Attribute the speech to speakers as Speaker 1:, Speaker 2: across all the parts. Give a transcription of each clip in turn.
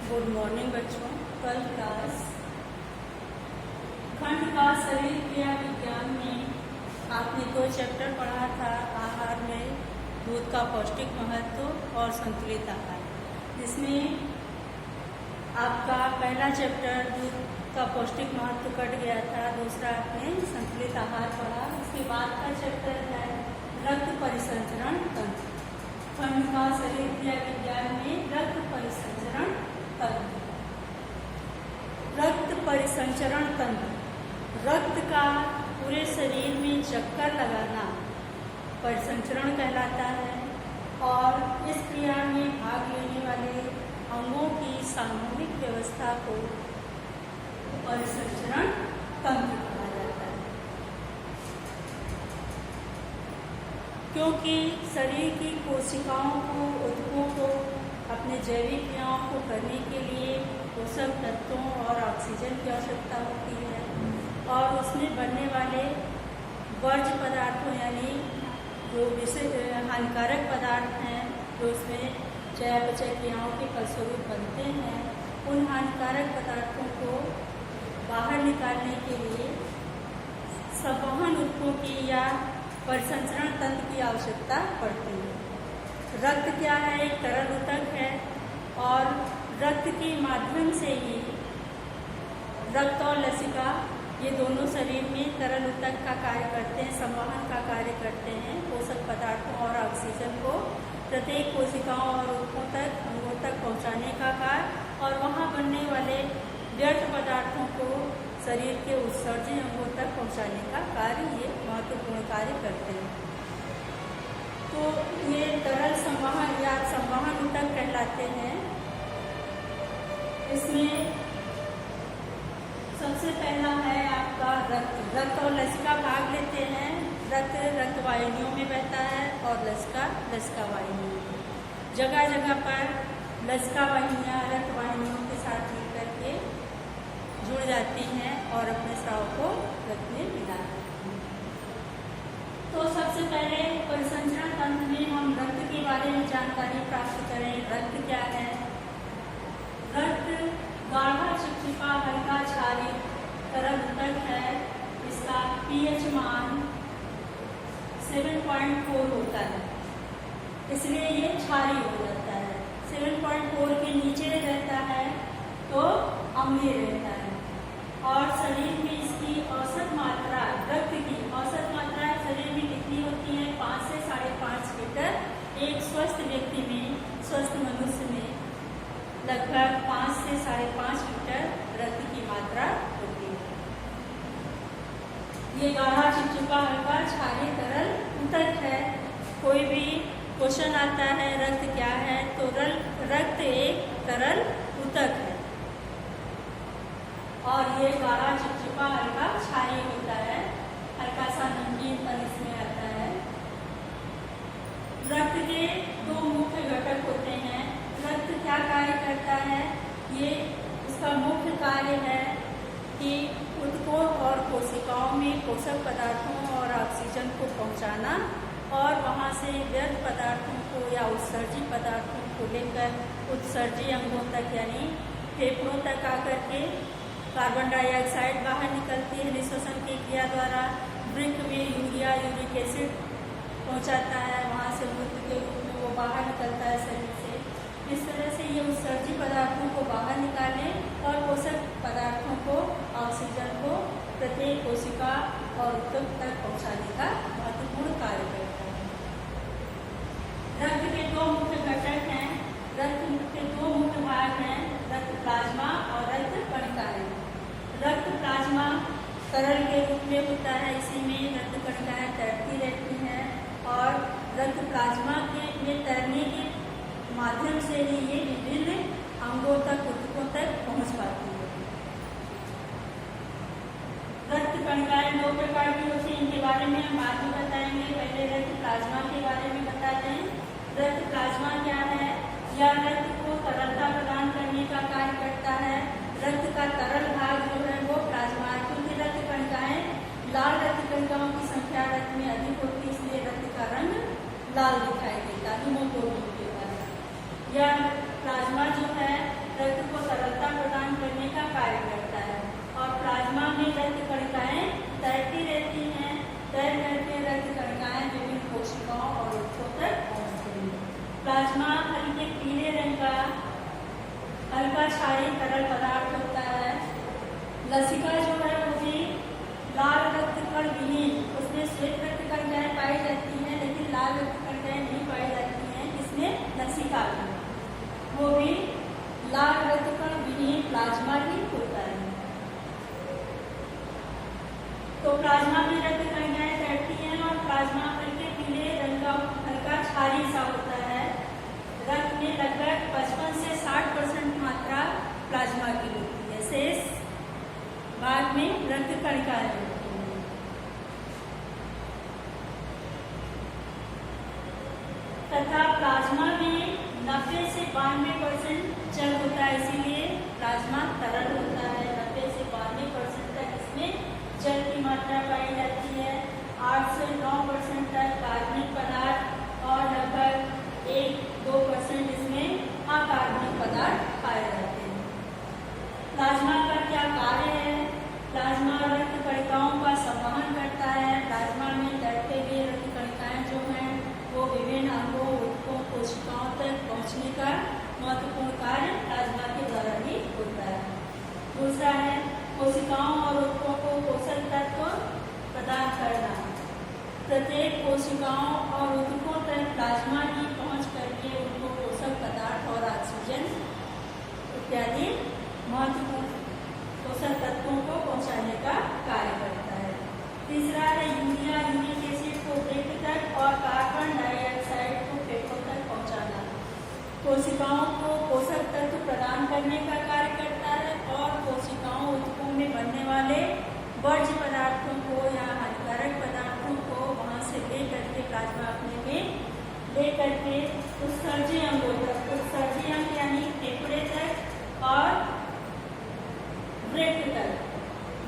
Speaker 1: Good morning बच्चों। कल class खंड का शरीर क्रिया विज्ञान में आपने 2 चैप्टर पढ़ा था, आहार में दूध का पौष्टिक महत्व और संतुलित आहार, जिसमें आपका पहला चैप्टर दूध का पौष्टिक महत्व कट गया था, दूसरा आपने संतुलित आहार पढ़ा। उसके बाद का चैप्टर है रक्त परिसंचरण तंत्र। खंड का शरीर क्रिया विज्ञान में रक्त परिसंचरण तंत्र। रक्त परिसंचरण तंत्र रक्त का पूरे शरीर में चक्कर लगाना परिसंचरण कहलाता है और इस क्रिया में भाग लेने वाले अंगों की सामूहिक व्यवस्था को परिसंचरण तंत्र कहा जाता है। क्योंकि शरीर की कोशिकाओं को, ऊतकों को अपने जैविक क्रियाओं को करने के लिए पोषक तत्वों और ऑक्सीजन की आवश्यकता होती है और उसमें बनने वाले वर्ज्य पदार्थों यानी जो हानिकारक पदार्थ हैं जो उसमें चयापचय क्रियाओं के फलस्वरूप बनते हैं, उन हानिकारक पदार्थों को बाहर निकालने के लिए संवहन ऊतकों की या परिसंचरण तंत्र की आवश्यकता पड़ती है। रक्त क्या है? एक तरल ऊतक है और रक्त के माध्यम से ही रक्त और लसिका ये दोनों शरीर में तरल ऊतक का कार्य करते हैं, संवहन का कार्य करते हैं, पोषक पदार्थों और ऑक्सीजन को प्रत्येक कोशिकाओं और ऊतकों तक, अंगों तक पहुंचाने का कार्य और वहां बनने वाले व्यर्थ पदार्थों को शरीर के उत्सर्जन अंगों तक पहुंचाने का कार्य ये महत्वपूर्ण कार्य करते हैं। तो ये तरल संवहन या संवहन ऊतक कहलाते हैं। इसमें सबसे पहला है आपका रक्त। रक्त और लसिका भाग लेते हैं। रक्त रक्त वाहिनियों में बहता है और लसिका लसिका वाहिनियों में। जगह जगह पर लसिका वाहिनियाँ रक्त वाहिनियों के साथ मिलकर के जुड़ जाती हैं और अपने स्राव को रक्त में मिला देती हैं। तो सबसे पहले परिसंचरण तंत्र में हम रक्त के बारे में जानकारी प्राप्त करें। रक्त क्या है? रक्त गाढ़ा चिपचिपा हल्का क्षारीय तरल ऊतक है। इसका pH मान 7.4 होता है, इसलिए ये क्षारीय हो जाता है। 7.4 के नीचे रहता है तो अम्लीय रहता है और शरीर में इसकी औसत मात्रा, रक्त की औसत मात्रा शरीर में कितनी होती है? 5 से 5.5 लीटर। एक स्वस्थ व्यक्ति में, स्वस्थ मनुष्य में लगभग 5 से 5.5 लीटर रक्त की मात्रा होती है। ये गाढ़ा चिपचिपा हल्का क्षारीय तरल ऊतक है। कोई भी क्वेश्चन आता है रक्त क्या है, तो रक्त एक तरल ऊतक है और ये गाढ़ा चिपचिपा हल्का क्षारीय होता है, हल्का सा नमकीनपन इसमें आता है। रक्त के 2 मुख्य घटक होते हैं। रक्त क्या कार्य करता है? ये इसका मुख्य कार्य है कि ऊतकों और कोशिकाओं में पोषक पदार्थों और ऑक्सीजन को पहुंचाना और वहां से व्यर्थ पदार्थों को या उत्सर्जी पदार्थों को लेकर उत्सर्जी अंगों तक यानी फेफड़ों तक आकर के कार्बन डाइऑक्साइड बाहर निकलती है निःश्वसन की क्रिया द्वारा। वृक्क में यूरिया, यूरिक एसिड पहुंचाता है, वहां से मूत्र के रूप में वो बाहर निकलता है शरीर से। इस तरह से ये उत्सर्जी पदार्थों को बाहर निकाले और पोषक पदार्थों को, ऑक्सीजन को प्रत्येक कोशिका और ऊतक तक पहुंचाने का महत्वपूर्ण कार्य करता है। रक्त के 2 मुख्य घटक हैं। रक्त के 2 मुख्य भाग हैं, रक्त प्लाज्मा और रक्त कणिकाएं। रक्त प्लाज्मा तरल के रूप में होता है, इसी में रक्त कणिकाएं तैरती रहती हैं और रक्त प्लाज्मा में तैरने के माध्यम से ही ये विभिन्न अंगों तक, ऊतकों तक पहुंच पाती है। रक्त कणिकाएं 2 प्रकार की होती हैं, इनके बारे में हम बाद में बताएंगे। पहले रक्त प्लाज्मा के बारे में बता दें। रक्त प्लाज्मा क्या है? यह रक्त को तरलता प्रदान करने का कार्य करता है। रक्त का तरल भाग जो है वो प्लाज्मा है, क्योंकि रक्त कणिकाएं लाल रक्त कणिकाओं की संख्या रक्त में अधिक होती है, इसलिए रक्त का रंग लाल दिखाई देता है हीमोग्लोबिन के कारण। यह प्लाज्मा जो है रक्त को तरलता प्रदान करने का कार्य करता है। और प्लाज्मा में रक्त कणिकाएं तैरती रहती हैं, तैर करके रक्त कणिकाएं विभिन्न कोशिकाओं और ऊतकों तक पहुंचती हैं। प्लाज्मा हल्के पीले रंग का हल्का क्षारीय तरल पदार्थ होता है। लसिका जो है वो भी लाल रक्त कण विहीन, उसमें श्वेत रक्त कणिकाएं पाई जाती हैं, लेकिन लाल रक्त कणिकाएं नहीं पाई जाती हैं। इसमें लसिका भी, वो भी लाल रक्त कण विहीन प्लाज्मा ही होता है। तो प्लाज्मा में रक्त कणिकाएं तैरती हैं और प्लाज्मा हल्के पीले रंग का हल्का क्षारीय सा होता है। रक्त में लगभग 55 से 60% मात्रा प्लाज्मा की होती है, शेष भाग में रक्त कणिकाएं होती हैं। तथा प्लाज्मा में 90 से 92% जल होता है, इसीलिए प्लाज्मा तरल होता है। 90 से 92% तक इसमें जल की मात्रा पाई जाती है। 8 से 9% तक कार्बनिक पदार्थ और लगभग 1-2% इसमें अकार्बनिक पदार्थ पाए जाते हैं। प्लाज्मा का क्या कार्य है? प्लाज्मा रक्त कणिकाओं का संवहन करता है। प्लाज्मा में तैरते हुए रक्त कणिकाएं जो हैं वो विभिन्न अंगों, ऊतकों, कोशिकाओं तक पहुंचने का महत्वपूर्ण कार्य प्लाज्मा के द्वारा ही होता है। दूसरा है कोशिकाओं और ऊतकों को पोषक तत्व प्रदान करना। प्रत्येक कोशिकाओं और ऊतकों तक प्लाज्मा ही पहुंच करके उनको पोषक पदार्थ और ऑक्सीजन इत्यादि महत्वपूर्ण पोषक तत्वों को पहुंचाने का कार्य करता है। तीसरा है यूरिया, यूरिक एसिड को वृक्क तक और कार्बन डाइऑक्साइड को फेफड़ों तक पहुंचाना। कोशिकाओं को पोषक तत्व प्रदान करने का कार्य करता है और कोशिकाओं ऊतकों में बनने वाले वर्ज्य पदार्थों को या हानिकारक पदार्थों को वहां से ले करके प्लाज्मा अपने में ले करके उत्सर्जी अंगों तक, उत्सर्जी अंग यानी फेफड़े तक और वृक्क तक।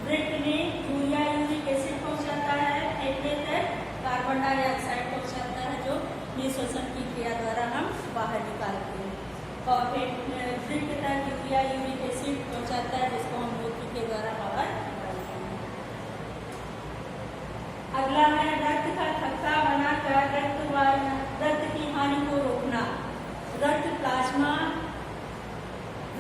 Speaker 1: वृक्क में यूरिया, यूरिक एसिड पहुंचाता है, फेफड़े तक कार्बन डाइऑक्साइड पहुंचाता है जो निःश्वसन की क्रिया द्वारा हम बाहर निकालते हैं। और वृक्क तक यूरिया, यूरिक एसिड पहुंचाता है जिसको हम मूत्र के द्वारा बाहर निकालते हैं। अगला है रक्त का थक्का बनाकर रक्त की हानि को रोकना। रक्त प्लाज्मा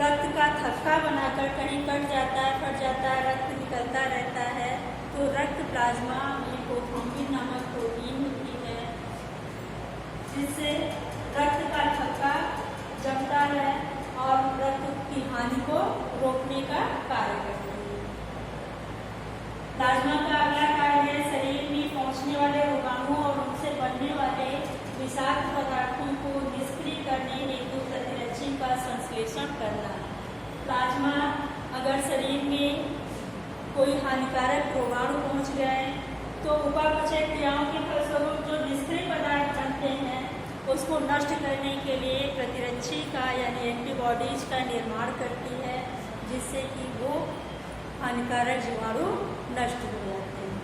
Speaker 1: रक्त का थक्का बनाकर कहीं कट जाता है, फट जाता है, रक्त निकलता रहता है, तो रक्त प्लाज्मा में प्रोथ्रोम्बिन नामक प्रोटीन होती है जिससे रक्त का थक्का जमता है और रक्त की हानि को रोकने का कार्य करती है। प्लाज्मा का अगला कार्य है शरीर में पहुंचने वाले रोगाणुओं और उनसे बनने वाले विषाक्त पदार्थों को निष्क्रिय करने हेतु प्रतिरक्षी का संश्लेषण करना। प्लाज्मा अगर शरीर में कोई हानिकारक रोगाणु पहुंच गए तो उपापचय क्रियाओं के फलस्वरूप जो निष्क्रिय पदार्थ बनते हैं उसको नष्ट करने के लिए प्रतिरक्षी का यानी एंटीबॉडीज का निर्माण करती है जिससे कि वो हानिकारक जीवाणु नष्ट हो जाते हैं।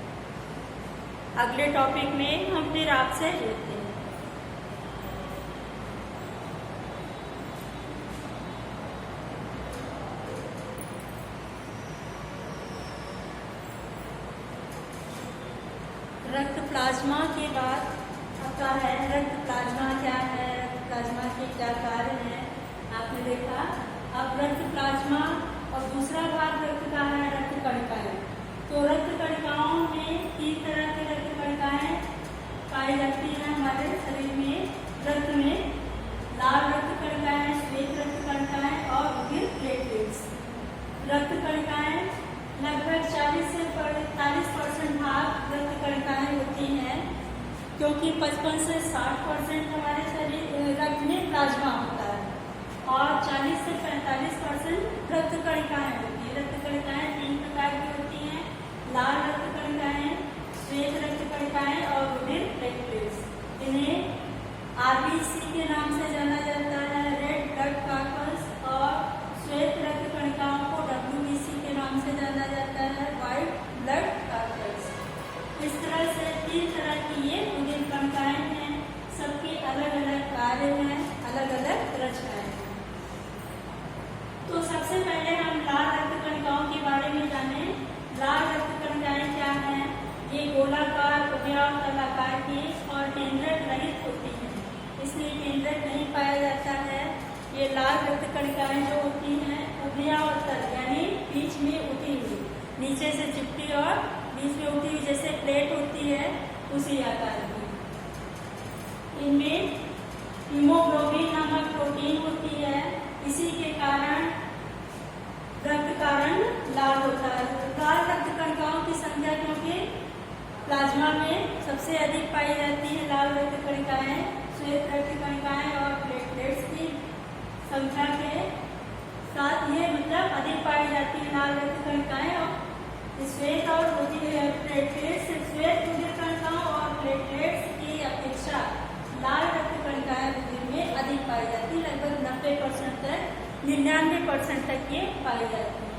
Speaker 1: अगले टॉपिक में हम फिर आपसे जुड़ते हैं। रक्त प्लाज्मा के बाद आता है रक्त प्लाज्मा क्या है, रक्त प्लाज्मा के क्या कार्य हैं, आपने देखा। अब रक्त प्लाज्मा और दूसरा भाग रक्त का है रक्त कणिकाएं। तो रक्त कणिकाओं में 3 तरह की रक्त कणिकाएं पाई जाती हैं हमारे शरीर में। रक्त में लाल रक्त कणिकाएं, श्वेत रक्त कणिकाएं और फिर प्लेटलेट्स। रक्त कणिकाएं लगभग 40 से 45% भाग रक्त कणिकाएं होती हैं क्योंकि 55 से 60% हमारे शरीर रक्त में प्लाज्मा होता है और 40 से 45% रक्त कणिकाएं होती हैं। रक्त कणिकाएं 3 प्रकार की होती हैं, लाल रक्त कणिकाएं, श्वेत रक्त कणिकाएं और फिर प्लेटलेट्स। इन्हें आरबीसी और तलाकार की और केंद्रक रहित होती है, इसलिए केंद्रक नहीं पाया जाता है। ये लाल रक्त कणिकाएं जो होती हैं उभयावतर यानी बीच में उठी हुई, नीचे से चिपटी और बीच में उठी हुई, जैसे प्लेट होती है उसी आकार की। इनमें हीमोग्लोबिन नामक प्रोटीन होती है, इसी के कारण रक्त का रंग लाल होता है। लाल रक्त कणिकाओं की संख्या क्योंकि प्लाज्मा में सबसे अधिक पाई जाती है लाल रक्त कणिकाएं, श्वेत रक्त कणिकाएं और प्लेटलेट्स की संख्या के साथ ये मतलब अधिक पाई जाती है लाल रक्त कणिकाएं। और श्वेत और प्लेटलेट्स, श्वेत रुधिर कणिकाओं और प्लेटलेट्स की अपेक्षा लाल रक्त कणिकाएं रुधिर में अधिक पाई जाती है, लगभग 90% तक 99% तक ये पाई जाती है।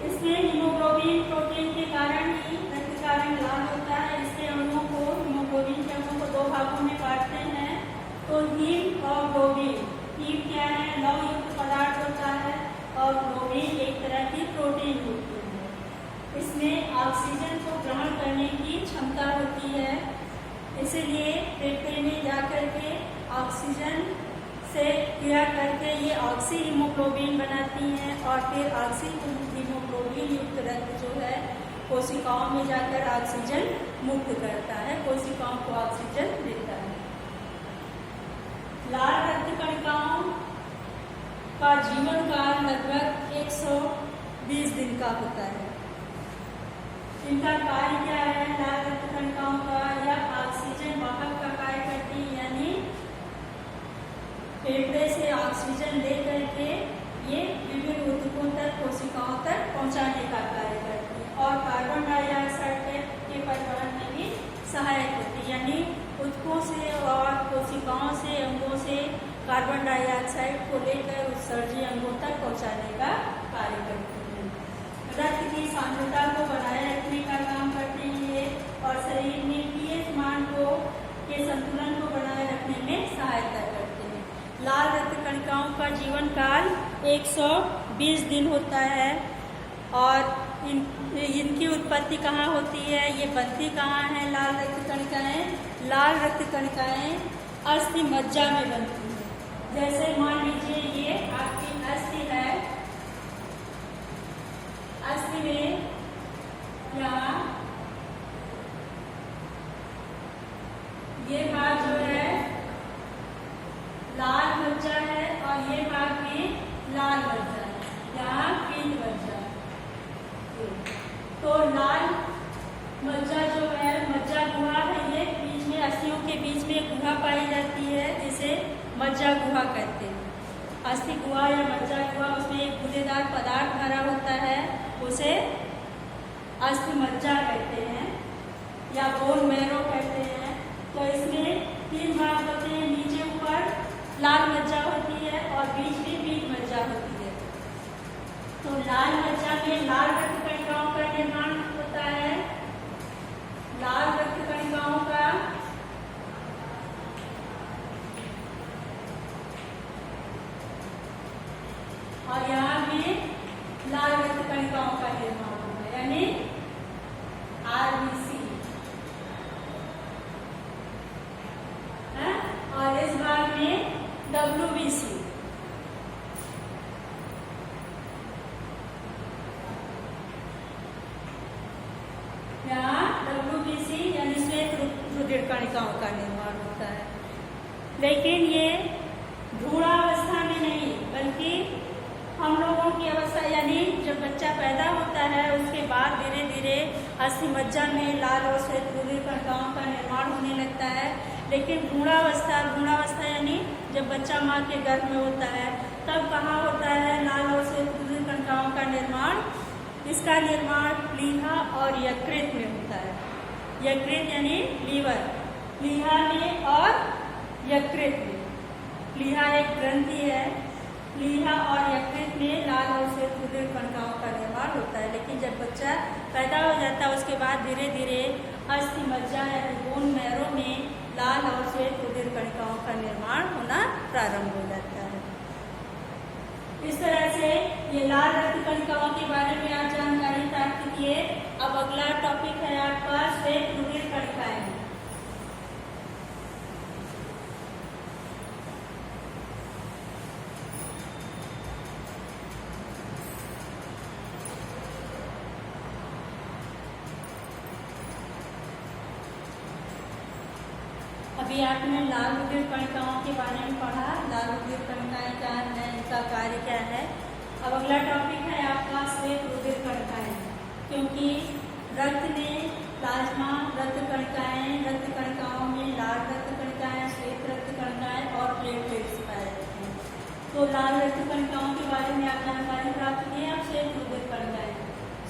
Speaker 1: इसमें हीमोग्लोबिन प्रोटीन के कारण ही रक्त का रंग लाल होता है। इसके अणुओं को, हीमोग्लोबिन के अणुओं को 2 भागों में बांटते हैं, तो हीम और ग्लोबिन। हीम क्या है? लौह युक्त पदार्थ होता है और ग्लोबिन एक तरह की प्रोटीन होती है। इसमें ऑक्सीजन को ग्रहण करने की क्षमता होती है, इसीलिए फेफड़े में जाकर के ऑक्सीजन से क्रिया करके ये ऑक्सी हीमोग्लोबिन बनाती हैं और फिर ऑक्सी हीमोग्लोबिन युक्त रक्त जो है कोशिकाओं में जाकर ऑक्सीजन मुक्त करता है, कोशिकाओं को ऑक्सीजन देता है। लाल रक्त कणिकाओं का जीवन काल लगभग 120 दिन का होता है। इनका कार्य क्या है? लाल रक्त कणिकाओं का यह ऑक्सीजन वाहक का कार्य करती है, यानी फेफड़े से ऑक्सीजन ले करके ये विभिन्न ऊतकों तक, कोशिकाओं तक पहुंचाने का कार्य करती है और कार्बन डाइऑक्साइड के परिवहन में भी सहायक होती है, यानी ऊतकों से और कोशिकाओं से, अंगों से कार्बन डाइऑक्साइड को लेकर उत्सर्जी अंगों तक पहुंचाने का कार्य करती है। रक्त की सांद्रता को बनाए रखने का काम करते हैं ये और शरीर में पीएच मान के संतुलन को बनाए रखने में सहायता करते हैं। लाल रक्त कणिकाओं का जीवन काल 120 दिन होता है और इनकी उत्पत्ति कहाँ होती है, ये बनती कहाँ है? लाल रक्त कणिकाएं, लाल रक्त कणिकाएं अस्थि मज्जा में बनती है। जैसे मान लीजिए ये आपकी अस्थि है, अस्थि में यहाँ ये भाग जो है लाल मज्जा है और ये भाग भी लाल मज्जा है, यहाँ पीत मज्जा है। तो लाल मज्जा जो है, मज्जा गुहा है, ये बीच में अस्थियों के बीच में गुहा पाई जाती है जिसे मज्जा गुहा कहते हैं। अस्थि गुहा या मज्जा गुहा, उसमें एक गूदेदार पदार्थ भरा होता है, उसे अस्थि मज्जा कहते हैं या बोन मैरो कहते हैं। तो इसमें 3 भाग होते हैं, नीचे ऊपर लाल मज्जा होती है और बीच में पीत मज्जा होती है। तो लाल मज्जा में लाल रक्त कणिकाओं का निर्माण होता है, लाल रक्त कणिकाओं का और यहाँ में लाल रक्त कणिकाओं का निर्माण होगा, यानी आरबीसी है और इस भाग में डब्ल्यूबीसी। यहाँ डब्ल्यूबीसी यानी श्वेत रुधिर कणिकाओं का निर्माण होता है, लेकिन ये भ्रूणावस्था में नहीं बल्कि हम लोगों की अवस्था, यानी जब बच्चा पैदा होता है उसके बाद धीरे धीरे अस्थि मज्जा में लाल और श्वेत रुधिर कणिकाओं का निर्माण होने लगता है। लेकिन भ्रूणावस्था यानी जब बच्चा माँ के गर्भ में होता है तब कहाँ होता है लाल और श्वेत रुधिर कणिकाओं का निर्माण? इसका निर्माण प्लीहा और यकृत में होता है। यकृत यानी लीवर, प्लीहा में और यकृत में। प्लीहा एक ग्रंथि है, प्लीहा और यकृत में लाल और श्वेत रुधिर कणिकाओं का निर्माण होता है। लेकिन जब बच्चा पैदा हो जाता है उसके बाद धीरे धीरे अस्थि मज्जा यानी बोन मैरो में लाल और श्वेत रुधिर कणिकाओं का निर्माण होना प्रारंभ हो जाता है। इस तरह से ये लाल रक्त कणिकाओं के बारे में आप जानकारी प्राप्त रखिए। अब अगला टॉपिक है आपका श्वेत रुधिर कणिकाएं। अभी आपने लाल रुधिर कणिकाओं के बारे में पढ़ा। लाल रुधिर कणिकाएं क्या है, इनका कार्य क्या है। अब अगला टॉपिक है आपका श्वेत रुधिर कणिकाएं। क्योंकि रक्त में प्लाज्मा रक्त कणिकाएं, रक्त कणिकाओं में लाल रक्त कणिकाएं, श्वेत रक्त कणिकाएं और प्लेटलेट्स पाए जाते हैं। तो लाल रक्त कणिकाओं के बारे में आप जानकारी प्राप्त की। अब श्वेत रुधिर कणिकाएं।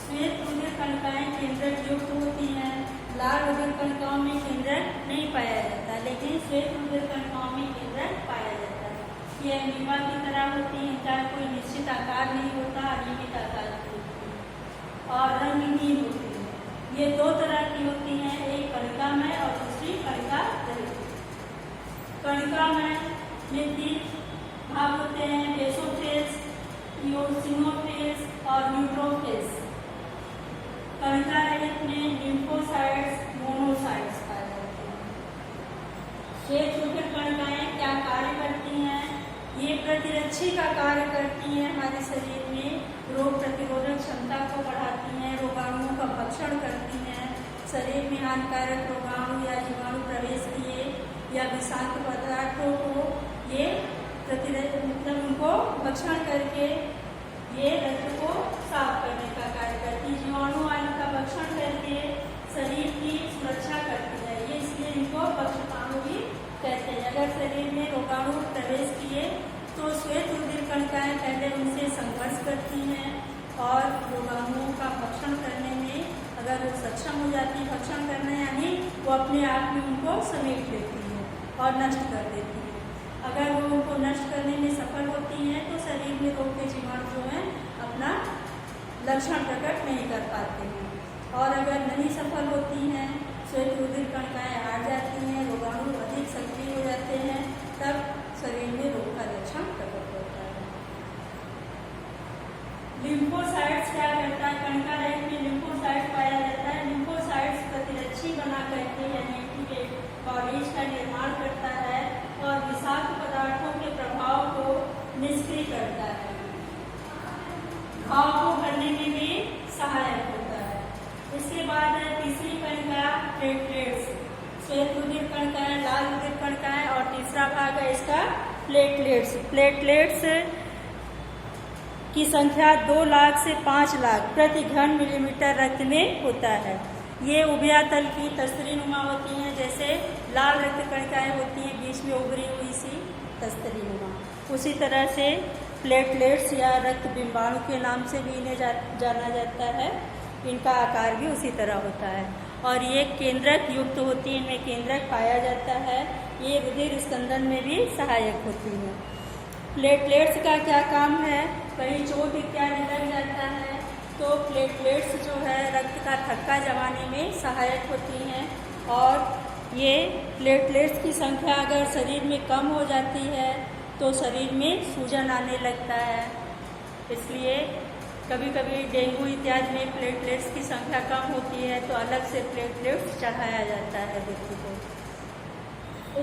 Speaker 1: श्वेत रुधिर कणिकाएं केंद्रक युक्त होती हैं। लाल रुधिर कणिकाओं में केंद्रक नहीं पाया जाता, लेकिन श्वेत रुधिर कणिकाओं में केंद्रक पाया जाता है। ये अमीबा की तरह होती है, इनका कोई निश्चित आकार नहीं होता, अनियमित आकार की होती है और रंगहीन होती है। ये दो तरह की होती हैं, एक कणिकामय और दूसरी कणिका रहित। कणिकामय में 3 भाग होते हैं, बेसोफिल्स, इओसिनोफिल्स और न्यूट्रोफिल्स। कणिका रहित में लिम्फोसाइट्स, मोनोसाइट्स पाए जाते हैं। श्वेत रुधिर कणिकाएं क्या कार्य करती हैं? ये प्रतिरक्षी का कार्य करती हैं, हमारे शरीर में रोग प्रतिरोधक क्षमता को बढ़ाती हैं, रोगाणुओं का भक्षण करती हैं। शरीर में हानिकारक रोगाणु या जीवाणु प्रवेश किए या विषाक्त पदार्थों को ये मतलब उनको भक्षण करके ये रक्त को साफ करने का कार्य करती है। जीवाणु आदि का भक्षण करके शरीर की सुरक्षा करती है, ये इसलिए इनको भक्षकाणु भी कहते हैं। अगर शरीर में रोगाणु प्रवेश किए तो श्वेत रुधिर कणिकाएं पहले उनसे संघर्ष करती हैं और रोगाणुओं का भक्षण करने में अगर वो सक्षम हो जाती है भक्षण करने, यानी वो अपने आप में उनको समेट लेती है और नष्ट कर देती है। अगर वो उनको नष्ट करने में सफल होती हैं तो शरीर में रोग के जीवाणु जो हैं अपना लक्षण प्रकट नहीं कर पाते हैं। और अगर नहीं सफल होती हैं, श्वेत रुधिर कणिकाएं हार जाती हैं, रोगाणु अधिक सक्रिय हो जाते हैं, तब शरीर में रोग का लक्षण प्रकट होता है। लिम्फोसाइट्स क्या करता है? कणिका रहित में लिम्फोसाइट्स पाया जाता है। लिम्फोसाइट्स प्रतिरक्षी बना करके यानी एंटीबॉडीज का निर्माण करता है और विषाक्त पदार्थों के प्रभाव को निष्क्रिय करता है। घाव को भरने में भी सहायक होता है। इसके बाद तीसरी कणिका प्लेटलेट्स। श्वेत रुधिर कणिकाएं, लाल रुधिर कणिकाएं और तीसरा भाग है इसका प्लेटलेट्स। प्लेटलेट्स की संख्या 2 लाख से 5 लाख प्रति घन मिलीमीटर रक्त में होता है। ये उभयतल की तस्तरी नुमा होती हैं, जैसे लाल रक्त कणिकाएं होती हैं बीच में उभरी हुई सी तस्तरी नुमा, उसी तरह से प्लेटलेट्स या रक्त बिंबाणु के नाम से भी इन्हें जाना जाता है। इनका आकार भी उसी तरह होता है और ये केंद्रक युक्त होती है, इनमें केंद्रक पाया जाता है। ये रुधिर स्कंदन में भी सहायक होती है। प्लेटलेट्स का क्या काम है? कहीं चोट इत्यादि लग जाता है तो प्लेटलेट्स जो है रक्त का थक्का जमाने में सहायक होती हैं और ये प्लेटलेट्स की संख्या अगर शरीर में कम हो जाती है तो शरीर में सूजन आने लगता है। इसलिए कभी कभी डेंगू इत्यादि में प्लेटलेट्स की संख्या कम होती है तो अलग से प्लेटलेट्स चढ़ाया जाता है व्यक्ति को।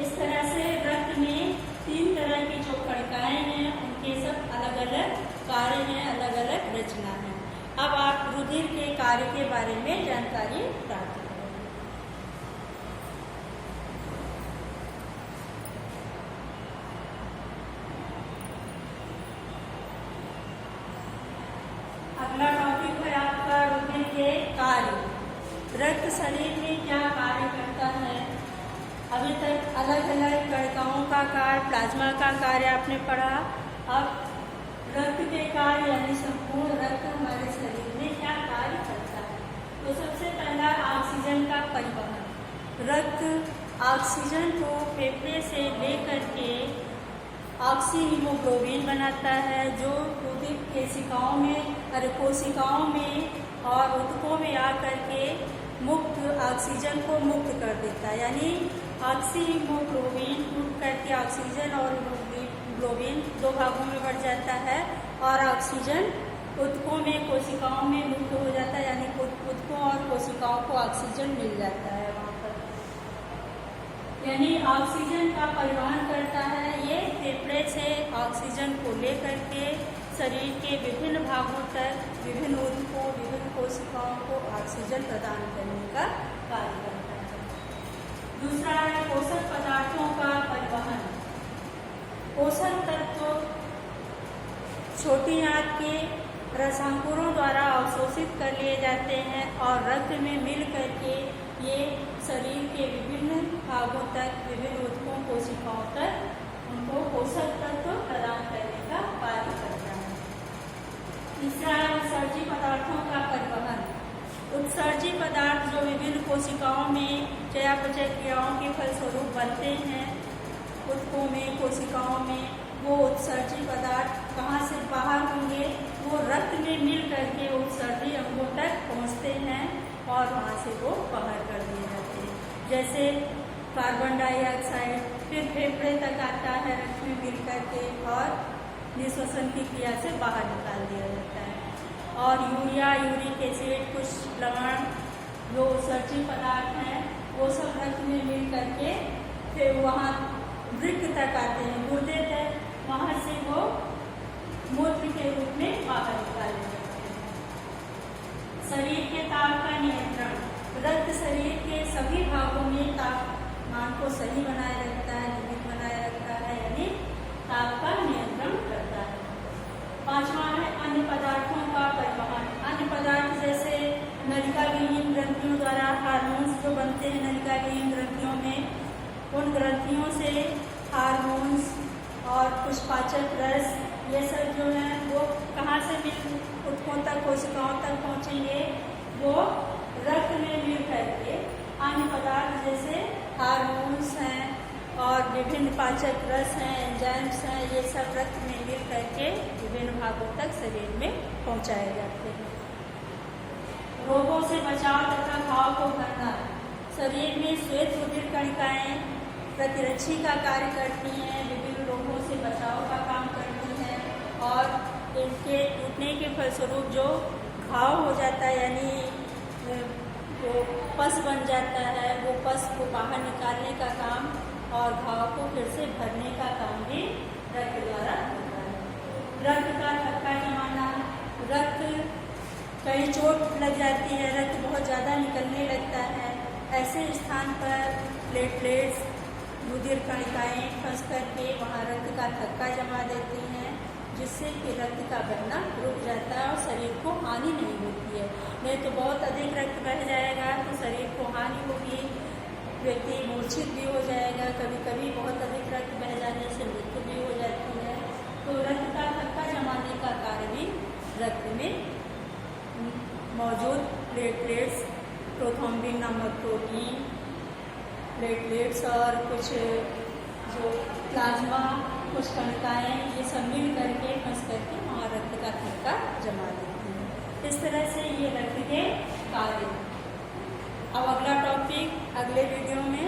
Speaker 1: इस तरह से रक्त में 3 तरह की जो कणिकाएं हैं उनके सब अलग अलग कार्य हैं, अलग अलग रचना है। अब आप रुधिर के कार्य के बारे में जानकारी प्राप्त करेंगे। अगला टॉपिक है आपका रुधिर के कार्य। रक्त शरीर में क्या कार्य करता है? अभी तक अलग अलग कणिकाओं का कार्य, प्लाज्मा का कार्य आपने पढ़ा। अब रक्त के कार्य यानी संपूर्ण रक्त हमारे शरीर में क्या कार्य करता है? तो सबसे पहला ऑक्सीजन का परिवहन। रक्त ऑक्सीजन को फेफड़े से लेकर के ऑक्सीहीमोग्लोबिन बनाता है, जो रुधिर कोशिकाओं में और ऊतकों में आकर के मुक्त ऑक्सीजन को मुक्त कर देता है। यानी ऑक्सीहीमोग्लोबिन टूट करके ऑक्सीजन और हीमोग्लोबिन 2 भागों में बढ़ जाता है और ऑक्सीजन ऊतकों में कोशिकाओं में मुक्त हो जाता है, यानी ऊतकों और कोशिकाओं को ऑक्सीजन मिल जाता है वहाँ पर, यानी ऑक्सीजन का परिवहन करता है। ये फेफड़े से ऑक्सीजन को लेकर के शरीर के विभिन्न भागों तक विभिन्न ऊतकों विभिन्न कोशिकाओं को ऑक्सीजन प्रदान करने का कार्य करता है। दूसरा है पोषक पदार्थों का परिवहन। पोषक तत्व छोटी आंत के रसांकुरों द्वारा अवशोषित कर लिए जाते हैं और रक्त में मिल करके ये शरीर के विभिन्न भागों तक विभिन्न ऊतकों कोशिकाओं तक उनको पोषक तत्व प्रदान करने का कार्य करता है। तीसरा है उत्सर्जी पदार्थों का परिवहन। उत्सर्जी पदार्थ जो विभिन्न कोशिकाओं में चयापचय क्रियाओं के फलस्वरूप बनते हैं ऊतकों में कोशिकाओं में, वो उत्सर्जी पदार्थ कहाँ से बाहर होंगे, वो रक्त में मिल करके उत्सर्जी अंगों तक पहुँचते हैं और वहाँ से वो बाहर कर दिए जाते हैं। जैसे कार्बन डाइऑक्साइड फिर फेफड़े तक आता है रक्त में मिल करके और निःश्वसन की क्रिया से बाहर निकाल दिया जाता है। और यूरिया, यूरिक एसिड, कुछ लवण जो उत्सर्जी पदार्थ हैं वो सब रक्त में मिल करके फिर वहाँ वृक्क तक आते हैं, गुर्दे तक, वहाँ से वो मूत्र के रूप में बाहर निकाले जाते हैं। शरीर के ताप का नियंत्रण। रक्त शरीर के सभी भागों में तापमान को सही बनाए रखता है, नियमित बनाए रखता है, यानी ताप का नियंत्रण करता है। पांचवा है अन्य पदार्थों का परिवहन। अन्य पदार्थ जैसे नलिका विहीन ग्रंथियों द्वारा हार्मोन्स जो बनते हैं नलिका विहीन ग्रंथियों में, उन ग्रंथियों से हार्मोन्स और कुछ पाचक रस ये सब जो है वो कहाँ से मिल ऊतकों तक कोशिकाओं तक पहुँचेंगे, वो रक्त में मिल करके अन्य पदार्थ जैसे हार्मोन्स हैं और विभिन्न पाचक रस हैं, एंजाइम्स हैं, ये सब रक्त में मिल करके विभिन्न भागों तक शरीर में पहुँचाए जाते हैं। रोगों से बचाव तथा घाव को भरना। शरीर में श्वेत रुधिर कणिकाएं प्रतिरक्षी का कार्य करती हैं, विभिन्न रोगों से बचाव का काम करती हैं और इनके टूटने के फलस्वरूप जो घाव हो जाता है यानी वो पस बन जाता है, वो पस को बाहर निकालने का काम और घाव को फिर से भरने का काम भी रक्त द्वारा होता है। रक्त का थक्का जमाना। रक्त कहीं चोट लग जाती है, रक्त बहुत ज़्यादा निकलने लगता है, ऐसे स्थान पर प्लेटलेट्स रुधिर कणिकाएं फंस करके वहाँ रक्त का थक्का जमा देती हैं, जिससे कि रक्त का बहना रुक जाता है और शरीर को हानि नहीं होती है। नहीं तो बहुत अधिक रक्त बह जाएगा तो शरीर को हानि होगी, व्यक्ति मूर्छित भी हो जाएगा, कभी कभी बहुत अधिक रक्त बह जाने से मृत्यु भी हो जाती है। तो रक्त का थक्का जमाने का कार्य भी रक्त में मौजूद प्लेटलेट्स, प्रोथ्रोम्बिन नामक प्रोटीन, प्लेटलेट्स और कुछ जो प्लाज्मा, कुछ कणिकाएँ ये सब मिल करके फंस करके वहाँ रक्त का थक्का जमा देती है। इस तरह से ये रक्त के कार्य। अब अगला टॉपिक अगले वीडियो में